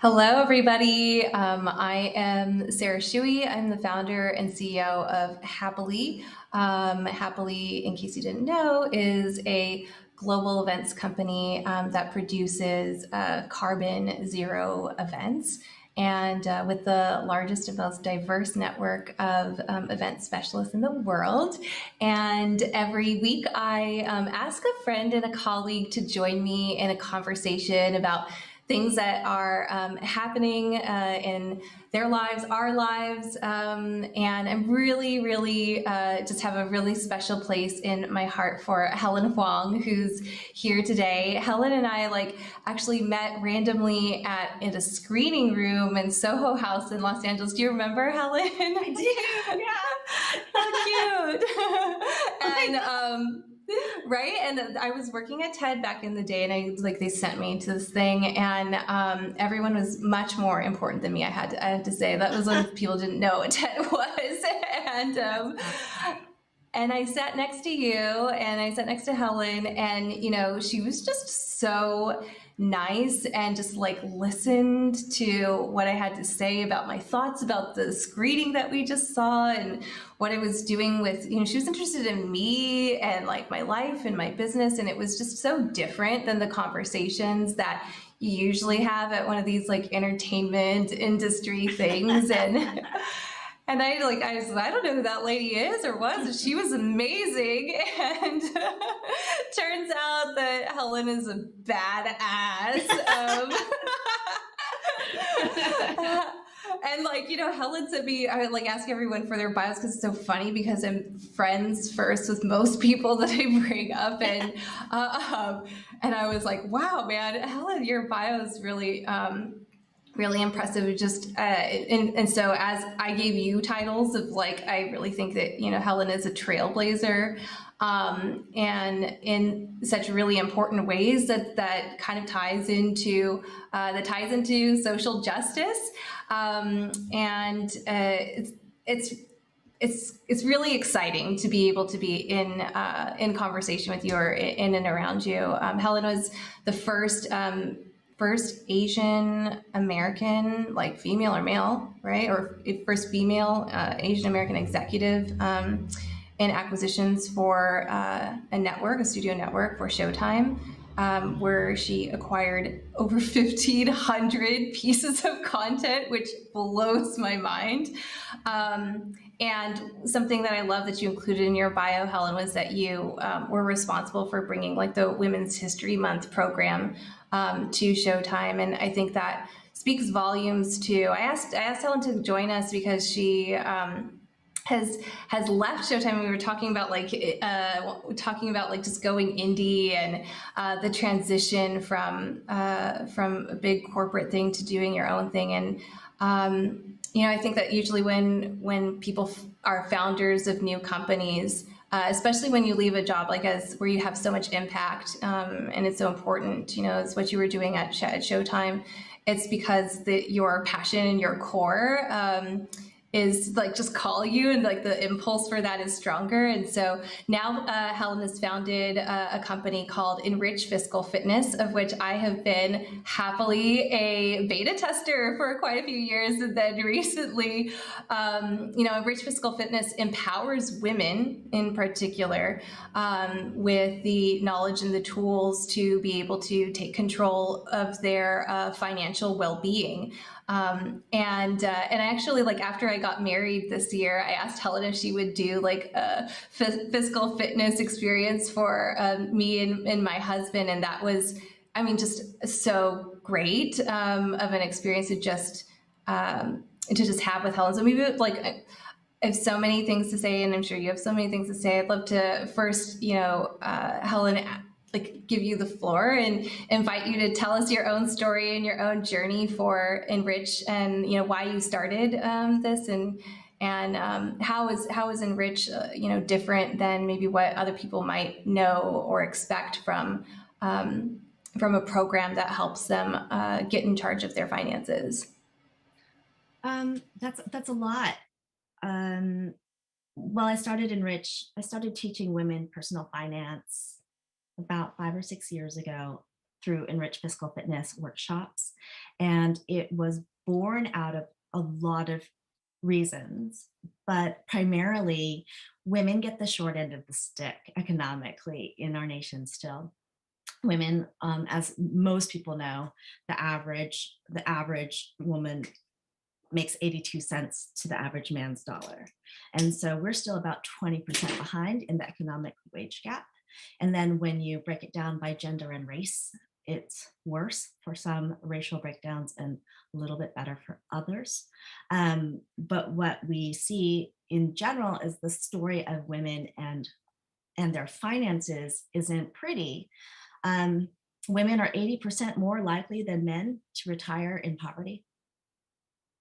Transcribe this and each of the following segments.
Hello, everybody. I am Sarah Shewey. I'm the founder and CEO of Happily. Happily, in case you didn't know, is a global events company that produces carbon zero events. And with the largest and most diverse network of event specialists in the world. And every week I ask a friend and a colleague to join me in a conversation about things that are happening in their lives, our lives. And I'm really just have a really special place in my heart for Helen Huang, who's here today. Helen and I actually met randomly at a screening room in Soho House in Los Angeles. Do you remember, Helen? I do, How cute. And yeah. right, and I was working at TED back in the day, and they sent me to this thing, and everyone was much more important than me. I had to say that was when people didn't know what TED was, and and I sat next to you, and I sat next to Helen, and she was just so nice and just listened to what I had to say about my thoughts about the screening that we just saw and what I was doing with, she was interested in me and my life and my business. And it was just so different than the conversations that you usually have at one of these entertainment industry things. And I don't know who that lady is or was, but she was amazing. And turns out that Helen is a badass. And Helen sent me, I would ask everyone for their bios because it's so funny because I'm friends first with most people that I bring up. And I was like, wow, man, Helen, your bio is really impressive. Just and so as I gave you titles of I really think that Helen is a trailblazer, and in such really important ways that kind of ties into social justice, and it's really exciting to be able to be in conversation with you or in and around you. Helen was the first Asian American, female or male, right? Or first female Asian American executive in acquisitions for a studio network for Showtime, where she acquired over 1,500 pieces of content, which blows my mind. And something that I love that you included in your bio, Helen, was that you were responsible for bringing the Women's History Month program to Showtime. And I think that speaks volumes to, I asked Helen to join us because she has left Showtime. We were talking about just going indie and the transition from a big corporate thing to doing your own thing. And I think that usually when people are founders of new companies, especially when you leave a job where you have so much impact, and it's so important, it's what you were doing at Showtime. It's because your passion and your core is just call you, and the impulse for that is stronger. And so now Helen has founded a company called Enrich Fiscal Fitness, of which I have been happily a beta tester for quite a few years. And then recently, Enrich Fiscal Fitness empowers women in particular with the knowledge and the tools to be able to take control of their financial well-being. And I actually, after I got married this year, I asked Helen if she would do a fiscal fitness experience for me and my husband. And that was, just so great of an experience to just have with Helen. So maybe I have so many things to say, and I'm sure you have so many things to say. I'd love to first, Helen, give you the floor and invite you to tell us your own story and your own journey for Enrich, and why you started this, and how is Enrich different than maybe what other people might know or expect from a program that helps them get in charge of their finances. That's a lot. Well, I started teaching women personal finance about 5 or 6 years ago. through Enrich Fiscal Fitness workshops. And it was born out of a lot of reasons, but primarily women get the short end of the stick economically in our nation still. Women, as most people know, the average woman makes 82 cents to the average man's dollar. And so we're still about 20% behind in the economic wage gap. And then when you break it down by gender and race, it's worse for some racial breakdowns and a little bit better for others. But what we see in general is the story of women and their finances isn't pretty. Women are 80% more likely than men to retire in poverty.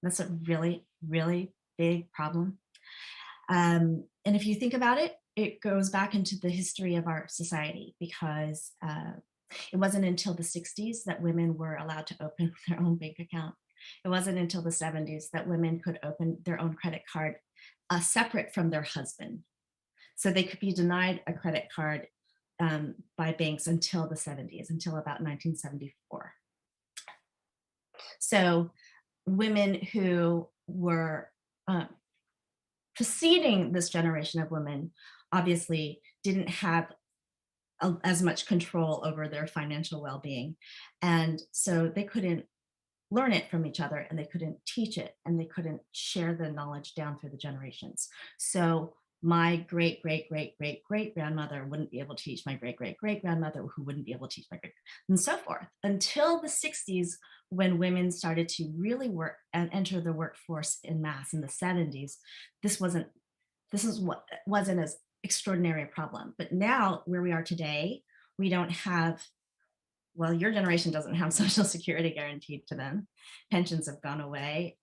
That's a really, really big problem. And if you think about it, it goes back into the history of our society, because it wasn't until the 60s that women were allowed to open their own bank account. It wasn't until the 70s that women could open their own credit card separate from their husband. So they could be denied a credit card by banks until the 70s, until about 1974. So women who were preceding this generation of women obviously didn't have as much control over their financial well-being. And so they couldn't learn it from each other, and they couldn't teach it, and they couldn't share the knowledge down through the generations. So my great-great-great-great-great-grandmother wouldn't be able to teach my great-great-great-grandmother, who wouldn't be able to teach my great, and so forth, until the 60s, when women started to really work and enter the workforce in mass in the 70s. This wasn't as extraordinary a problem. But now, where we are today, we don't have, well, your generation doesn't have Social Security guaranteed to them. Pensions have gone away.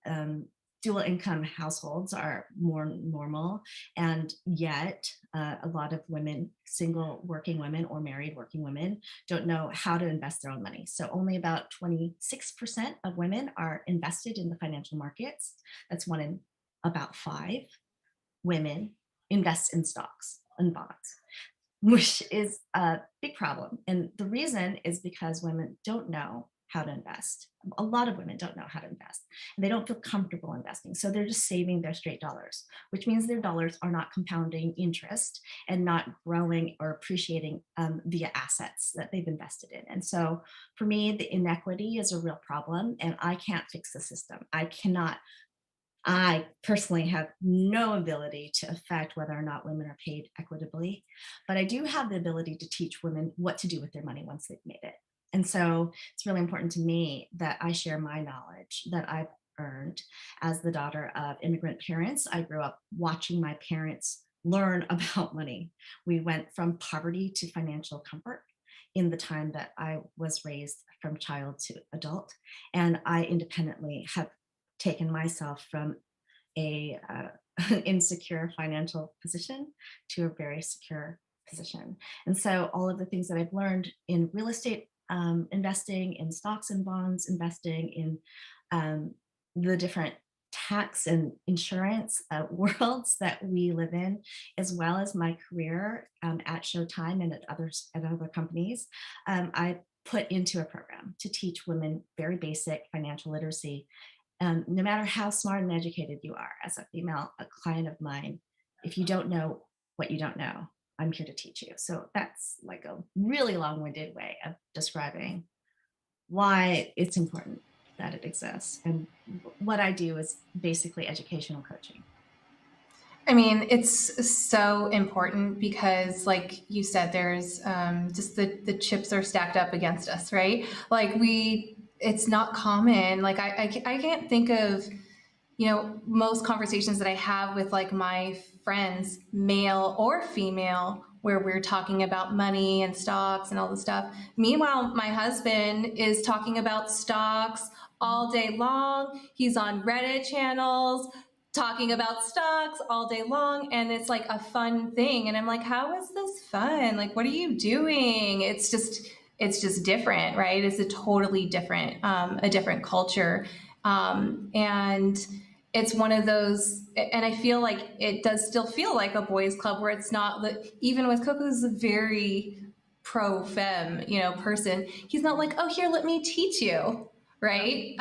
Dual income households are more normal, and yet a lot of women, single working women or married working women, don't know how to invest their own money. So only about 26% of women are invested in the financial markets. That's 1 in about 5 women invest in stocks and bonds, which is a big problem. And the reason is because women don't know how to invest. A lot of women don't know how to invest, and they don't feel comfortable investing. So they're just saving their straight dollars, which means their dollars are not compounding interest and not growing or appreciating via assets that they've invested in. And so for me, the inequity is a real problem, and I can't fix the system. I personally have no ability to affect whether or not women are paid equitably, but I do have the ability to teach women what to do with their money once they've made it. And so it's really important to me that I share my knowledge that I've earned as the daughter of immigrant parents. I grew up watching my parents learn about money. We went from poverty to financial comfort in the time that I was raised from child to adult. And I independently have taken myself from a insecure financial position to a very secure position. And so all of the things that I've learned in real estate investing, in stocks and bonds, investing in the different tax and insurance worlds that we live in, as well as my career at Showtime and at other companies, I put into a program to teach women very basic financial literacy. No matter how smart and educated you are, as a female, a client of mine, if you don't know what you don't know, I'm here to teach you. So that's like a really long-winded way of describing why it's important that it exists. And what I do is basically educational coaching. I mean, it's so important because, like you said, there's just the chips are stacked up against us, right? Like it's not common. Like I can't think of, most conversations that I have with like my friends, male or female, where we're talking about money and stocks and all this stuff. Meanwhile, my husband is talking about stocks all day long. He's on Reddit channels talking about stocks all day long, and it's like a fun thing. And I'm like, how is this fun? Like, what are you doing? It's just different, right? It's a totally different, a different culture. And it's one of those, and I feel like it does still feel like a boys club where it's not, even with Coco's very pro femme, person. He's not like, oh, here, let me teach you. Right.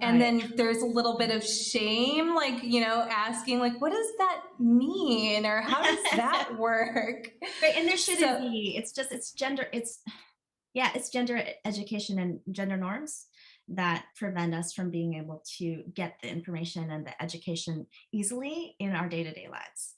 And then there's a little bit of shame, like, asking like, what does that mean? Or how does that work? Right. And there shouldn't be, it's gender, it's gender education and gender norms that prevent us from being able to get the information and the education easily in our day-to-day lives.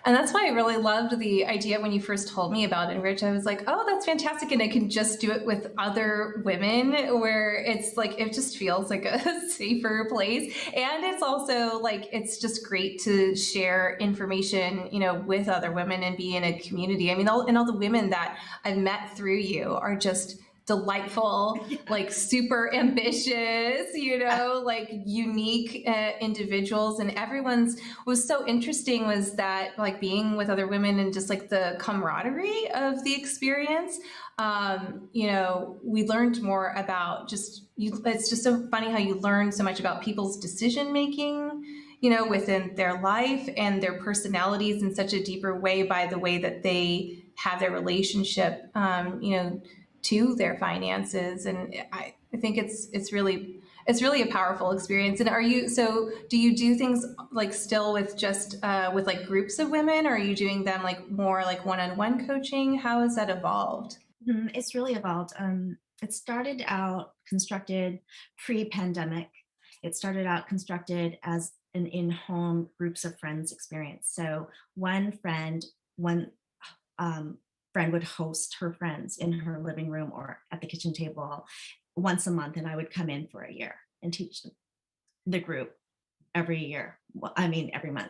And that's why I really loved the idea when you first told me about Enrich. I was like, oh, that's fantastic. And I can just do it with other women, where it's like, it just feels like a safer place. And it's also like, it's just great to share information, with other women and be in a community. I mean, all the women that I've met through you are just delightful, like super ambitious, like unique individuals. And everyone's was so interesting was that like being with other women and just like the camaraderie of the experience. We learned more about just you. It's just so funny how you learn so much about people's decision making, within their life and their personalities in such a deeper way by the way that they have their relationship, to their finances. And I think it's really a powerful experience. And do you do things like still with just with like groups of women, or are you doing them like more like one-on-one coaching? How has that evolved? It's really evolved. It started out constructed pre-pandemic. It started out constructed as an in-home groups of friends experience. So one friend would host her friends in her living room or at the kitchen table once a month, and I would come in for a year and teach the group every month,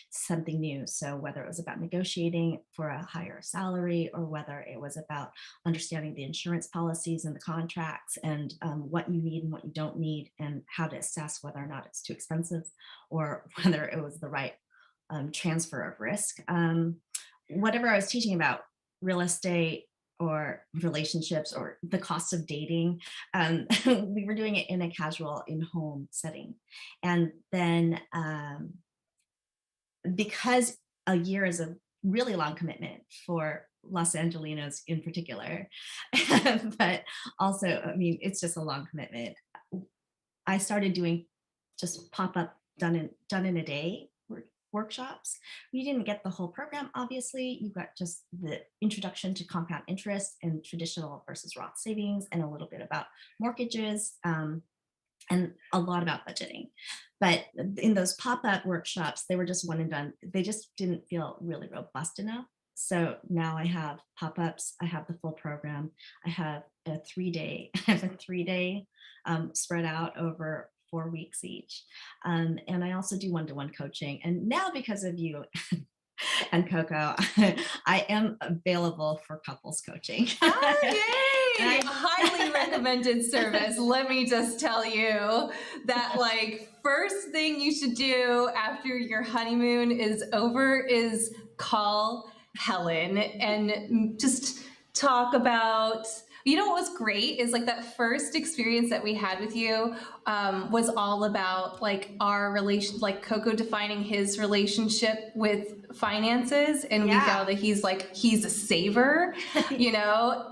something new. So whether it was about negotiating for a higher salary, or whether it was about understanding the insurance policies and the contracts, and what you need and what you don't need, and how to assess whether or not it's too expensive, or whether it was the right transfer of risk. Whatever I was teaching about, real estate or relationships or the cost of dating, we were doing it in a casual in-home setting. And then because a year is a really long commitment for Los Angelinos in particular, but also, I mean, it's just a long commitment. I started doing just pop-up done in a day workshops. You didn't get the whole program, obviously. You got just the introduction to compound interest and traditional versus Roth savings, and a little bit about mortgages, and a lot about budgeting. But in those pop-up workshops, they were just one and done. They just didn't feel really robust enough. So now I have pop-ups, I have the full program, I have a 3-day, spread out over 4 weeks each. And I also do one-to-one coaching. And now, because of you and Coco, I am available for couples coaching. Oh, yay! Highly recommended service. Let me just tell you that, like, first thing you should do after your honeymoon is over is call Helen and just talk about. What was great is like that first experience that we had with you was all about like our relation, like Coco defining his relationship with finances, and we found that he's a saver,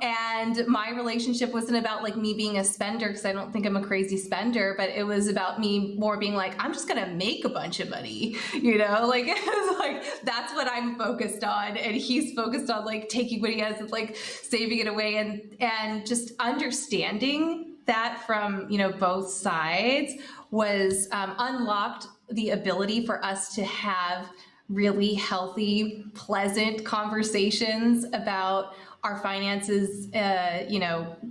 and my relationship wasn't about like me being a spender, because I don't think I'm a crazy spender, but it was about me more being like, I'm just gonna make a bunch of money, like it was like that's what I'm focused on, and he's focused on like taking what he has and like saving it away, and just understanding that from both sides was unlocked the ability for us to have really healthy, pleasant conversations about our finances,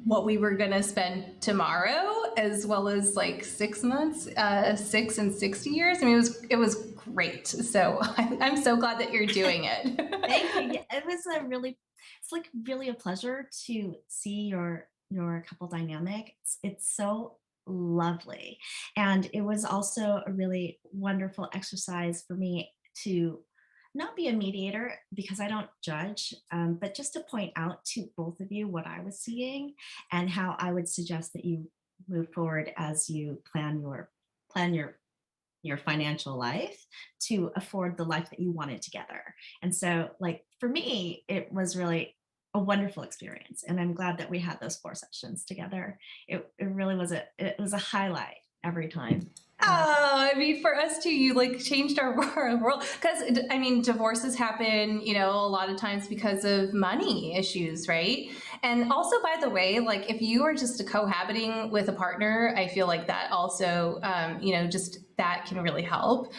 what we were going to spend tomorrow, as well as like 6 months, 6 and 60 years. I mean, it was great. So I'm so glad that you're doing it. Thank you. It was really a pleasure to see your couple dynamic. It's so lovely. And it was also a really wonderful exercise for me to not be a mediator, because I don't judge, but just to point out to both of you what I was seeing and how I would suggest that you move forward as you plan your financial life to afford the life that you wanted together. And so, like, for me, it was really a wonderful experience. And I'm glad that we had those 4 sessions together. It really was it was a highlight every time. Oh, I mean, for us too, you like changed our world. Because I mean, divorces happen, you know, a lot of times because of money issues, right? And also, by the way, like if you are just cohabiting with a partner, I feel like that also, you know, just that can really help,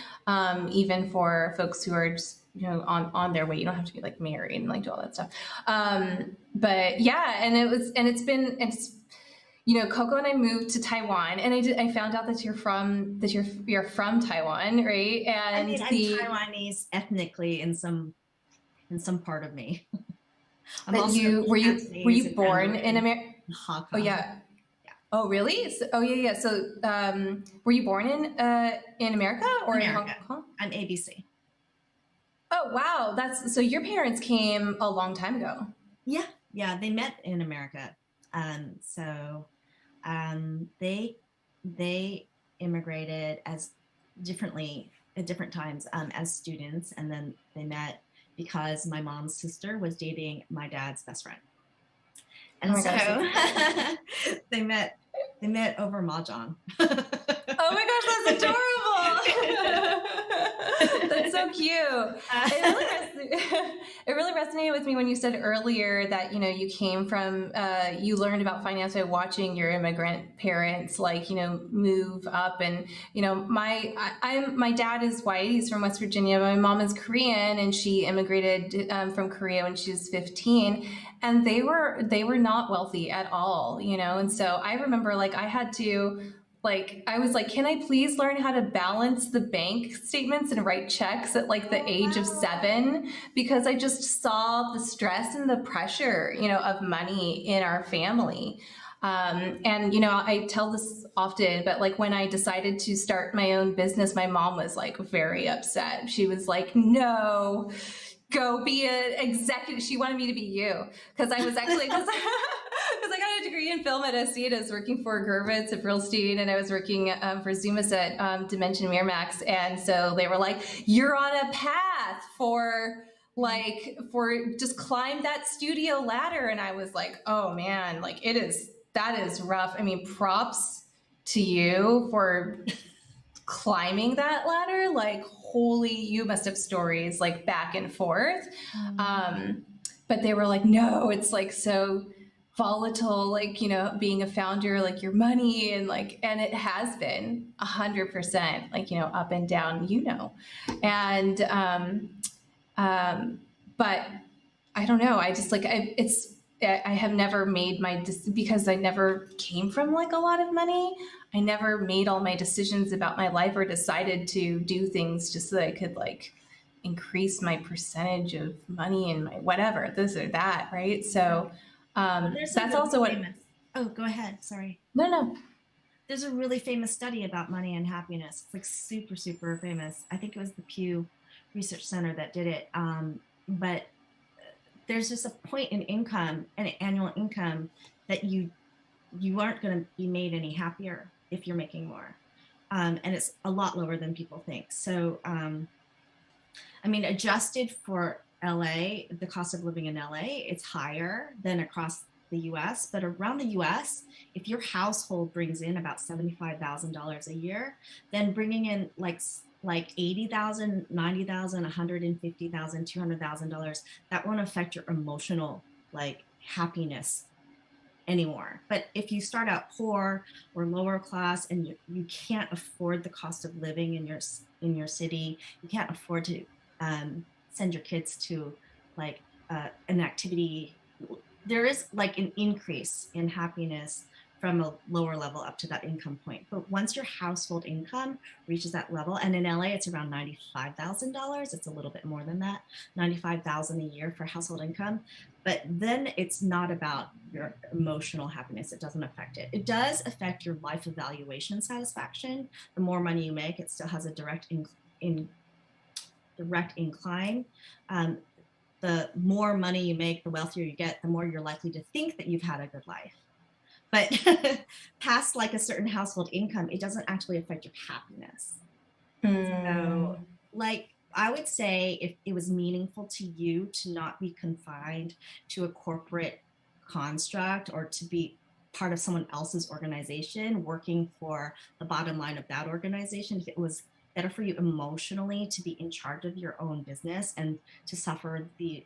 even for folks who are just, you know, on their way. You don't have to be like married and like do all that stuff. But yeah, and it's you know, Coco and I moved to Taiwan, and I found out that you're from Taiwan, right? I And mean, I'm Taiwanese ethnically in some part of me. I'm but also you were Cantonese you and born in Mandarin America? and Oh Hakka. yeah. Yeah, Oh really? So, oh yeah, yeah. So were you born in America or in Hong America. Kong? I'm ABC. Oh wow, that's so your parents came a long time ago. Yeah, yeah, they met in America. So they immigrated as differently at different times as students, and then they met because my mom's sister was dating my dad's best friend, Oh and my so gosh, that's they met over mahjong. oh my gosh, that's adorable. That's so cute. It really resonated with me when you said earlier that, you know, you came from, you learned about finance by watching your immigrant parents, like, you know, move up. And, you know, my dad is white. He's from West Virginia. My mom is Korean, and she immigrated from Korea when she was 15. And they were not wealthy at all, you know? And so I remember like I had to, like I was like, can I please learn how to balance the bank statements and write checks at like the age of 7, because I just saw the stress and the pressure, you know, of money in our family. And you know, I tell this often, but like when I decided to start my own business, my mom was like very upset. She was like, no, go be an executive. She wanted me to be you, because I was actually because I got a degree in film at SC, and I was working for Gervitz at Brillstein, and I was working for Zumas at Dimension Miramax, and so they were like, "You're on a path for." Like for just climb that studio ladder. And I was like, oh man, like that is rough. I mean, props to you for climbing that ladder. Like, holy, you must have stories like back and forth. But they were like, no, it's like so volatile, like, you know, being a founder, like your money, and like, and it has been 100%, like, you know, up and down, you know. And but I don't know. I just like I have never made because I never came from like a lot of money. I never made all my decisions about my life or decided to do things just so that I could like increase my percentage of money and my whatever, this or that, right? So There's that's also what. Oh, go ahead. Sorry. No. There's a really famous study about money and happiness. It's like super, super famous. I think it was the Pew Research Center that did it. But there's just a point in income, an annual income, that you aren't going to be made any happier if you're making more. And it's a lot lower than people think. So, I mean, adjusted for LA, the cost of living in LA, it's higher than across the US. But around the US, if your household brings in about $75,000 a year, then bringing in like $80,000, $90,000, $150,000, $200,000, that won't affect your emotional like happiness anymore. But if you start out poor or lower class and you can't afford the cost of living in your city, you can't afford to send your kids to like an activity, there is like an increase in happiness from a lower level up to that income point. But once your household income reaches that level, and in LA, it's around $95,000. It's a little bit more than that, $95,000 a year for household income. But then it's not about your emotional happiness. It doesn't affect it. It does affect your life evaluation satisfaction. The more money you make, it still has a direct incline. The more money you make, the wealthier you get, the more you're likely to think that you've had a good life. But past like a certain household income, it doesn't actually affect your happiness. So like I would say if it was meaningful to you to not be confined to a corporate construct or to be part of someone else's organization, working for the bottom line of that organization, if it was better for you emotionally to be in charge of your own business and to suffer the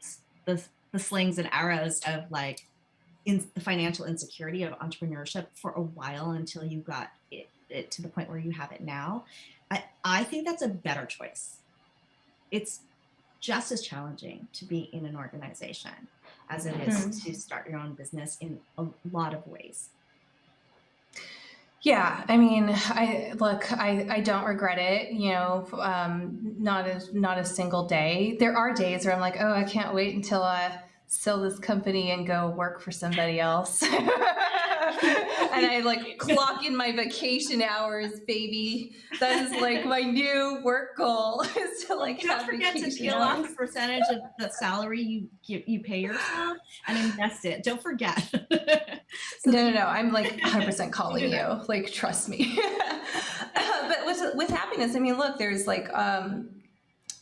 slings and arrows of like in the financial insecurity of entrepreneurship for a while until you got it to the point where you have it now, I think that's a better choice. It's just as challenging to be in an organization as it is to start your own business in a lot of ways. Yeah, I mean, I don't regret it, not a single day. There are days where I'm like, oh, I can't wait until I sell this company and go work for somebody else. And I like clock in my vacation hours, baby. That is like my new work goal is to like Don't have forget to vacation peel hours. off a percentage of the salary you pay yourself and invest it. Don't forget. No. I'm like 100% calling you. Like, trust me. But with happiness, I mean, look, there's like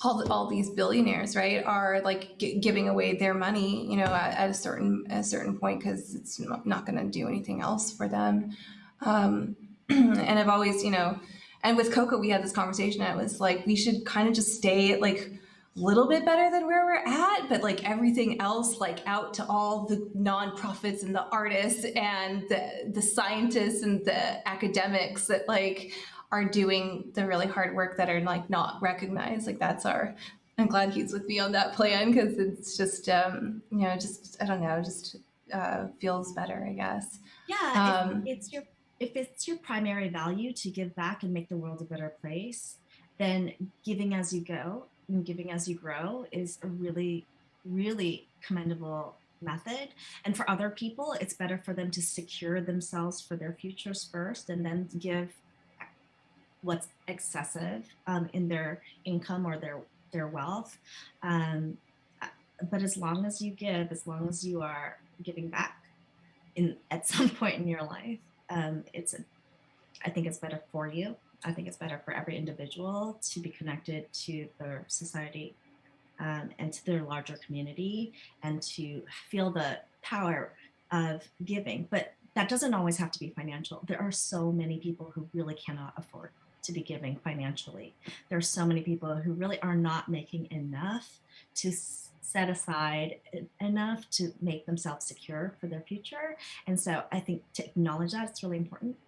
all these billionaires, right, are like giving away their money, at a certain point because it's not going to do anything else for them. And I've always, and with Coco, we had this conversation. It was like we should kind of just stay like a little bit better than where we're at, but like everything else, like out to all the nonprofits and the artists and the scientists and the academics that like are doing the really hard work that are like not recognized. Like I'm glad he's with me on that plan because it's just, just, I don't know, just feels better, I guess. Yeah, if it's your primary value to give back and make the world a better place, then giving as you go and giving as you grow is a really, really commendable method. And for other people, it's better for them to secure themselves for their futures first and then give what's excessive in their income or their wealth. But as long as you give, as long as you are giving back at some point in your life, I think it's better for you. I think it's better for every individual to be connected to their society and to their larger community and to feel the power of giving. But that doesn't always have to be financial. There are so many people who really cannot afford to be giving financially. There are so many people who really are not making enough to set aside enough to make themselves secure for their future. And so I think to acknowledge that it's really important,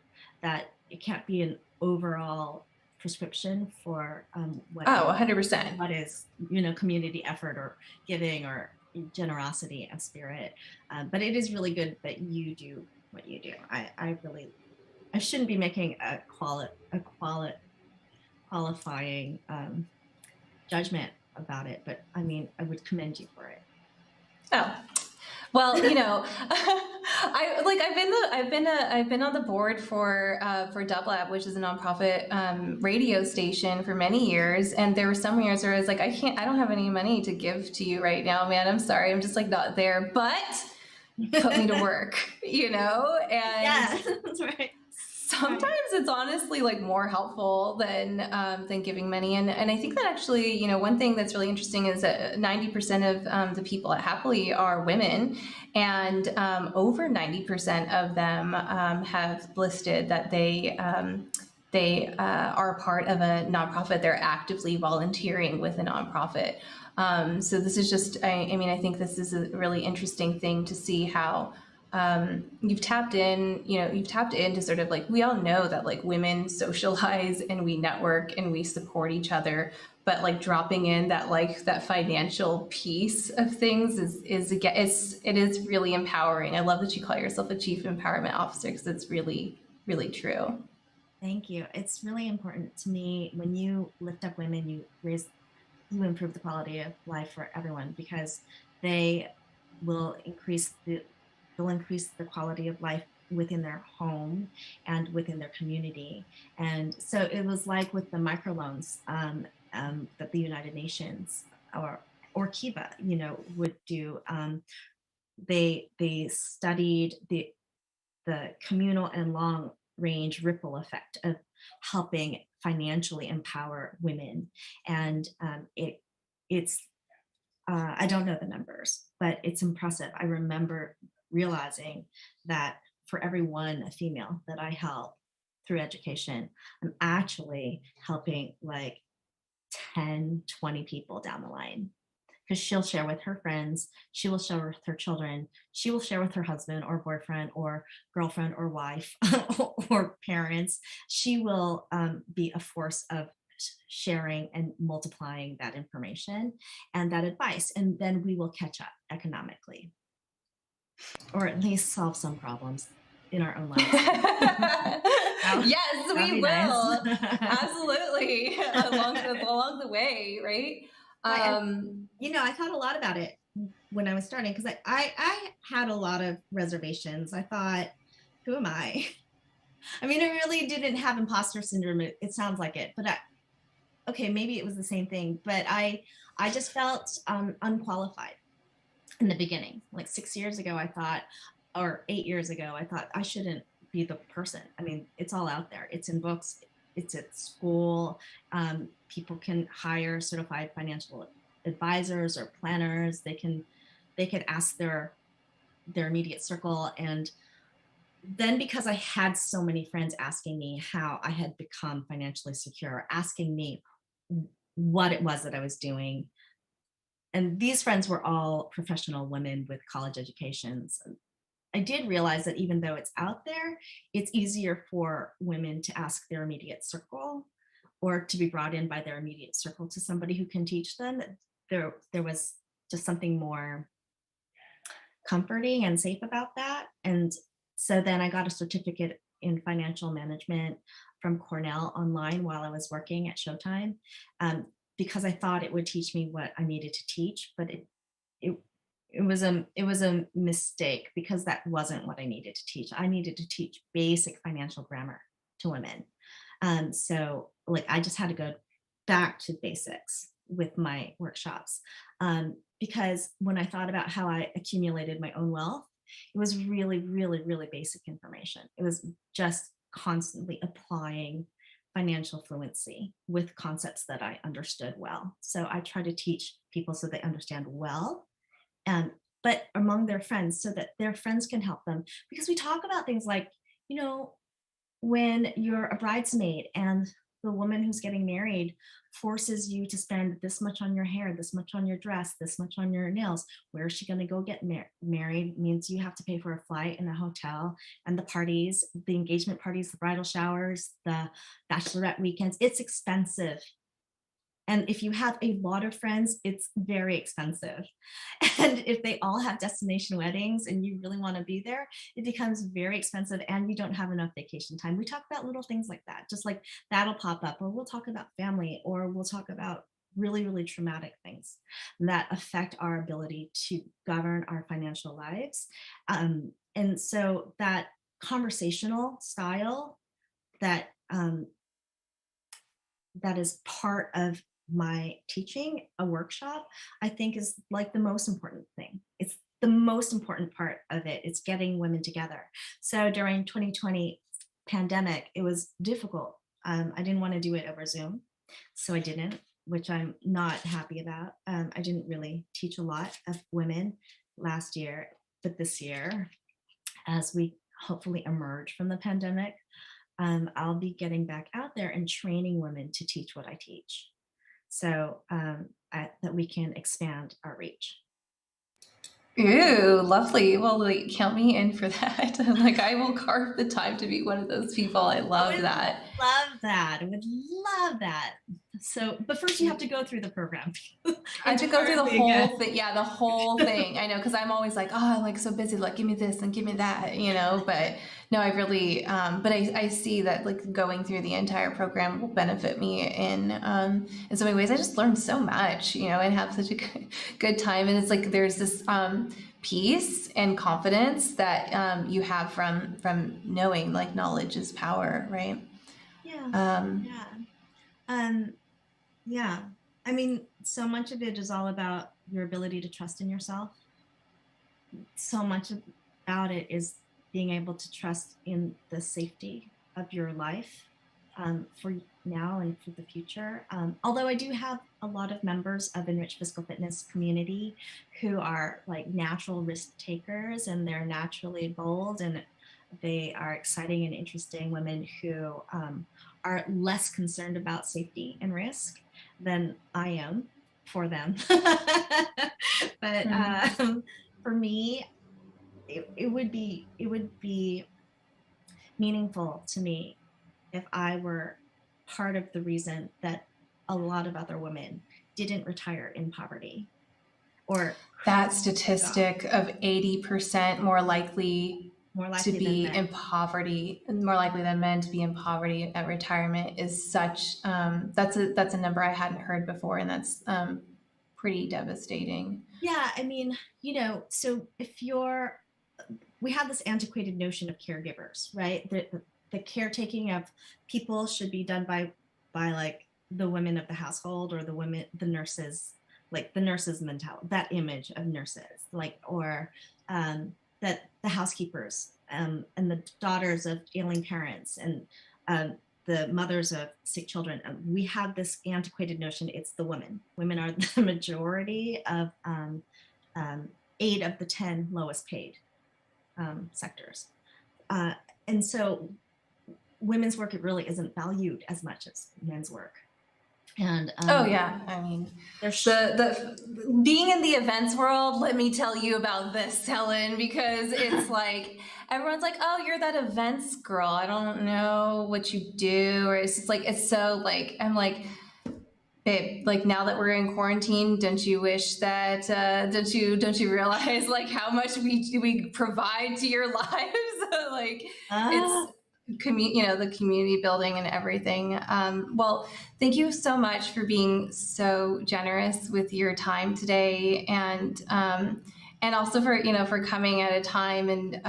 that it can't be an overall prescription for what 100%. what is community effort or giving or generosity of spirit. But it is really good that you do what you do. I shouldn't be making a qualifying judgment about it, but I mean, I would commend you for it. Oh, well, I've been on the board for Dublab, which is a nonprofit radio station for many years, and there were some years where I was like, I don't have any money to give to you right now, man. I'm sorry, I'm just like not there, but put me to work, and yeah, that's right. Sometimes it's honestly like more helpful than giving money, and I think that actually, one thing that's really interesting is that 90% of the people at Happily are women, and over 90% of them have listed that they are part of a nonprofit. They're actively volunteering with a nonprofit. So this is just, I think this is a really interesting thing to see how you've tapped into sort of like, we all know that like women socialize and we network and we support each other, but like dropping in that financial piece of things it is really empowering. I love that you call yourself a chief empowerment officer because it's really, really true. Thank you. It's really important to me when you lift up women, you improve the quality of life for everyone because they will increase the quality of life within their home and within their community. And so it was like with the microloans that the United Nations or Kiva, would do. They studied the communal and long range ripple effect of helping financially empower women. And it's I don't know the numbers, but it's impressive. I remember realizing that for every one female that I help through education, I'm actually helping like 10, 20 people down the line. Because she'll share with her friends, she will share with her children, she will share with her husband or boyfriend or girlfriend or wife or parents. She will be a force of sharing and multiplying that information and that advice. And then we will catch up economically, or at least solve some problems in our own lives. Yes, we will. Nice. Absolutely. along the way, right? I thought a lot about it when I was starting, because I had a lot of reservations. I thought, who am I? I mean, I really didn't have imposter syndrome. It sounds like it, but okay, maybe it was the same thing. But I just felt unqualified in the beginning. Like 6 years ago, I thought, or 8 years ago, I thought I shouldn't be the person. I mean, it's all out there. It's in books. It's at school. People can hire certified financial advisors or planners. They can ask their immediate circle. And then, because I had so many friends asking me how I had become financially secure, asking me what it was that I was doing, and these friends were all professional women with college educations, I did realize that even though it's out there, it's easier for women to ask their immediate circle, or to be brought in by their immediate circle to somebody who can teach them. There was just something more comforting and safe about that. And so then I got a certificate in financial management from Cornell online while I was working at Showtime, because I thought it would teach me what I needed to teach, but it was a mistake, because that wasn't what I needed to teach. I needed to teach basic financial grammar to women. So like I just had to go back to basics with my workshops, because when I thought about how I accumulated my own wealth, it was really, really, really basic information. It was just constantly applying financial fluency with concepts that I understood well. So I try to teach people so they understand well, but among their friends, so that their friends can help them. Because we talk about things like, when you're a bridesmaid and the woman who's getting married forces you to spend this much on your hair, this much on your dress, this much on your nails, where is she going to go get married means you have to pay for a flight and a hotel and the parties, the engagement parties, the bridal showers, the bachelorette weekends. It's expensive. And if you have a lot of friends, it's very expensive. And if they all have destination weddings and you really want to be there, it becomes very expensive and you don't have enough vacation time. We talk about little things like that, just like that'll pop up, or we'll talk about family, or we'll talk about really, really traumatic things that affect our ability to govern our financial lives. And so that conversational style that that is part of my teaching a workshop, I think is like the most important thing. It's the most important part of it. It's getting women together. So during 2020 pandemic, it was difficult. I didn't want to do it over Zoom, so I didn't, which I'm not happy about. I didn't really teach a lot of women last year, but this year, as we hopefully emerge from the pandemic, I'll be getting back out there and training women to teach what I teach, so that we can expand our reach. Ooh, lovely. Well, like, count me in for that. Like, I will carve the time to be one of those people. I love that. Love that. I would love that. So, but first you have to go through the program. I have to go through the whole thing. Yeah, the whole thing. I know, because I'm always like, oh, I'm like so busy. Like, give me this and give me that, But no, I really, but I see that like going through the entire program will benefit me in so many ways. I just learned so much, and have such a good time. And it's like there's this peace and confidence that you have from knowing, like, knowledge is power, right? Yeah. I mean, so much of it is all about your ability to trust in yourself. So much about it is being able to trust in the safety of your life for now and for the future. Although I do have a lot of members of Enrich Fiscal Fitness community who are like natural risk takers, and they're naturally bold, and they are exciting and interesting women who are less concerned about safety and risk than I am for them. But for me, it would be meaningful to me if I were part of the reason that a lot of other women didn't retire in poverty. Or that statistic of 80% more likely to be in poverty, more likely than men to be in poverty at retirement, is such that's a number I hadn't heard before, and that's pretty devastating. Yeah, I mean, so we have this antiquated notion of caregivers, right? The caretaking of people should be done by like the women of the household, or the nurses, like the nurses mentality, that image of nurses, like, or that the housekeepers and the daughters of ailing parents, and the mothers of sick children. We have this antiquated notion it's the women. Women are the majority of 8 of the 10 lowest paid sectors. And so women's work, it really isn't valued as much as men's work. And oh yeah, I mean, the being in the events world, let me tell you about this, Helen, because it's like everyone's like, oh, you're that events girl, I don't know what you do, or it's just like, it's so like, I'm like, babe, like now that we're in quarantine, don't you wish that don't you realize like how much we provide to your lives? Like it's the community building and everything. Well, thank you so much for being so generous with your time today, and also for coming at a time and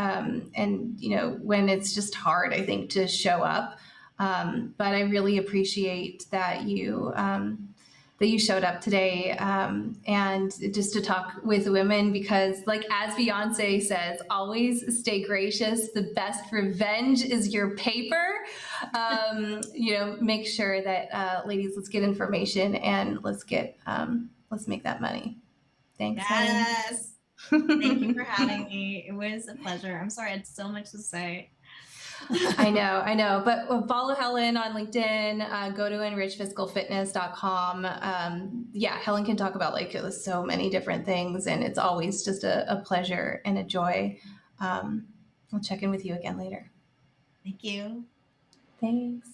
when it's just hard, I think, to show up. But I really appreciate that you showed up today, and just to talk with women, because like as Beyonce says, always stay gracious. The best revenge is your paper. Make sure that ladies, let's get information, and let's make that money. Thanks. Yes. Thank you for having me. It was a pleasure. I'm sorry I had so much to say. I know. But follow Helen on LinkedIn. Go to enrichfiscalfitness.com. Helen can talk about like so many different things, and it's always just a pleasure and a joy. I'll check in with you again later. Thank you. Thanks.